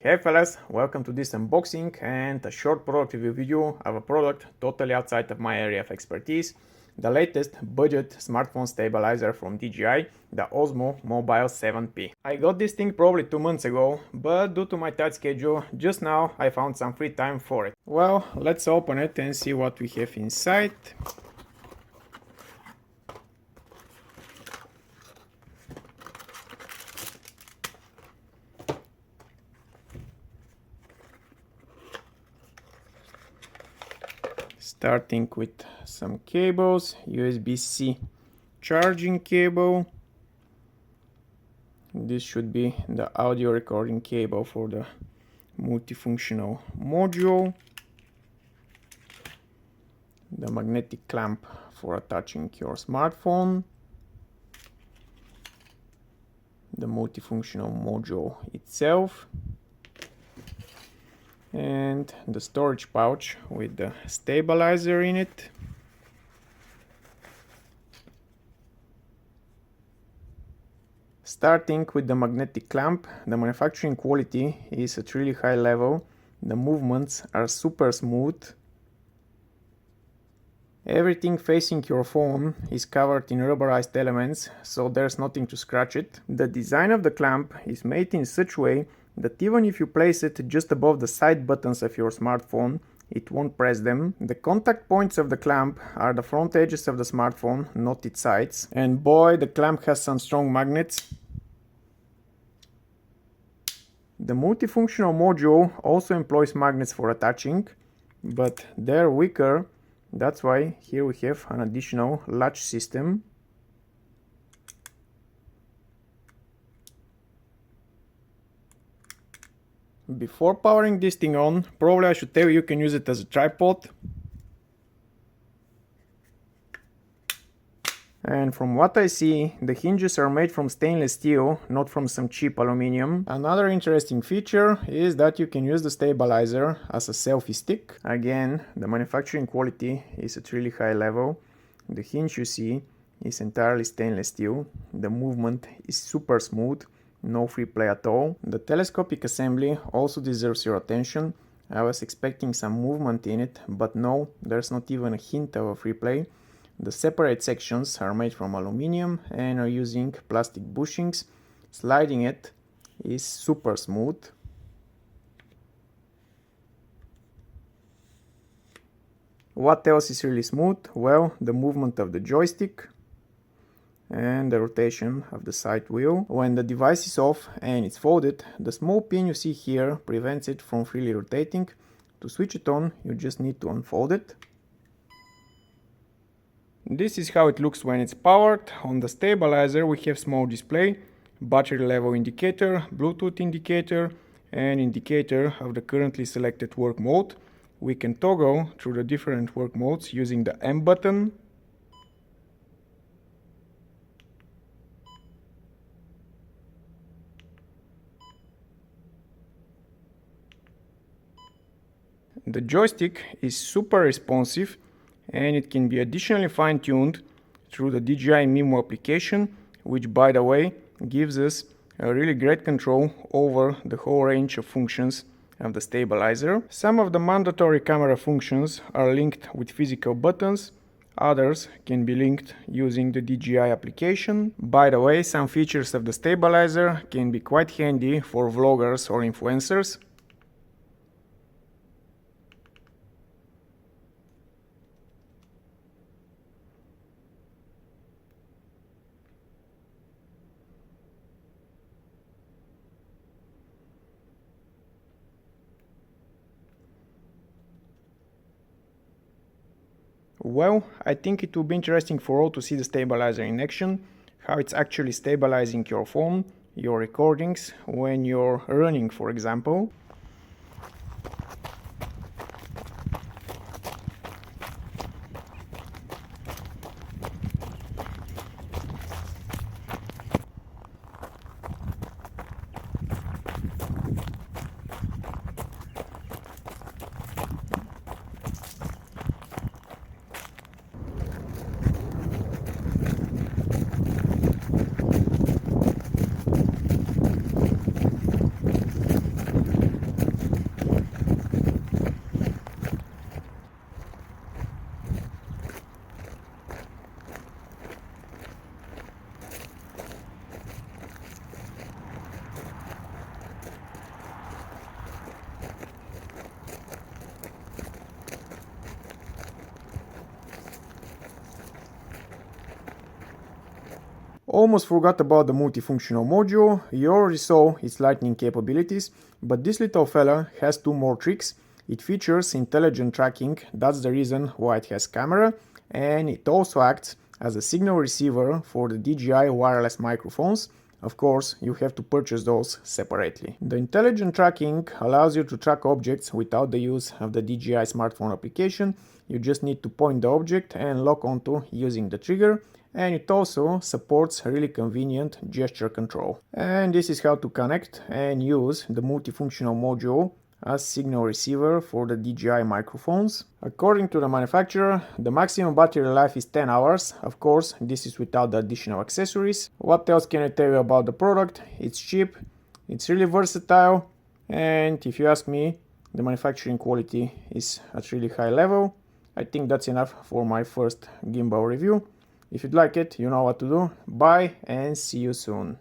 Hey fellas, welcome to this unboxing and a short product review video of a product totally outside of my area of expertise, the latest budget smartphone stabilizer from DJI, the Osmo Mobile 7P. I got this thing probably 2 months ago, but due to my tight schedule, just now I found some free time for it. Well, let's open it and see what we have inside. Starting with some cables, USB-C charging cable. This should be the audio recording cable for the multifunctional module. The magnetic clamp for attaching your smartphone. The multifunctional module itself. And the storage pouch with the stabilizer in it. Starting with the magnetic clamp, the manufacturing quality is at really high level. The movements are super smooth. Everything facing your phone is covered in rubberized elements, so there's nothing to scratch it. The design of the clamp is made in such a way that even if you place it just above the side buttons of your smartphone, it won't press them. The contact points of the clamp are the front edges of the smartphone, not its sides. And boy, the clamp has some strong magnets. The multifunctional module also employs magnets for attaching, but they're weaker. That's why here we have an additional latch system. Before powering this thing on, probably I should tell you can use it as a tripod. And from what I see, the hinges are made from stainless steel, not from some cheap aluminum. Another interesting feature is that you can use the stabilizer as a selfie stick. Again, the manufacturing quality is at really high level. The hinge you see is entirely stainless steel. The movement is super smooth. No free play at all. The telescopic assembly also deserves your attention. I was expecting some movement in it, but no, there's not even a hint of a free play. The separate sections are made from aluminum and are using plastic bushings. Sliding it is super smooth. What else is really smooth? Well, the movement of the joystick and the rotation of the side wheel. When the device is off and it's folded, the small pin you see here prevents it from freely rotating. To switch it on, you just need to unfold it. This is how it looks when it's powered. On the stabilizer we have small display, battery level indicator, Bluetooth indicator, and indicator of the currently selected work mode. We can toggle through the different work modes using the M button. The joystick is super responsive and it can be additionally fine-tuned through the DJI Mimo application, which by the way gives us a really great control over the whole range of functions of the stabilizer. Some of the mandatory camera functions are linked with physical buttons, others can be linked using the DJI application. By the way, some features of the stabilizer can be quite handy for vloggers or influencers. Well, I think it will be interesting for all to see the stabilizer in action, how it's actually stabilizing your phone, your recordings, when you're running, for example. Almost forgot about the multifunctional module. You already saw its lightning capabilities, but this little fella has two more tricks. It features intelligent tracking, that's the reason why it has camera, and it also acts as a signal receiver for the DJI wireless microphones. Of course, you have to purchase those separately. The intelligent tracking allows you to track objects without the use of the DJI smartphone application. You just need to point the object and lock onto using the trigger, and it also supports really convenient gesture control. And this is how to connect and use the multifunctional module as signal receiver for the DJI microphones. According to the manufacturer, the maximum battery life is 10 hours. Of course, this is without the additional accessories. What else can I tell you about the product? It's cheap, it's really versatile, and if you ask me, the manufacturing quality is at really high level. I think that's enough for my first gimbal review. If you'd like it, you know what to do. Bye and see you soon.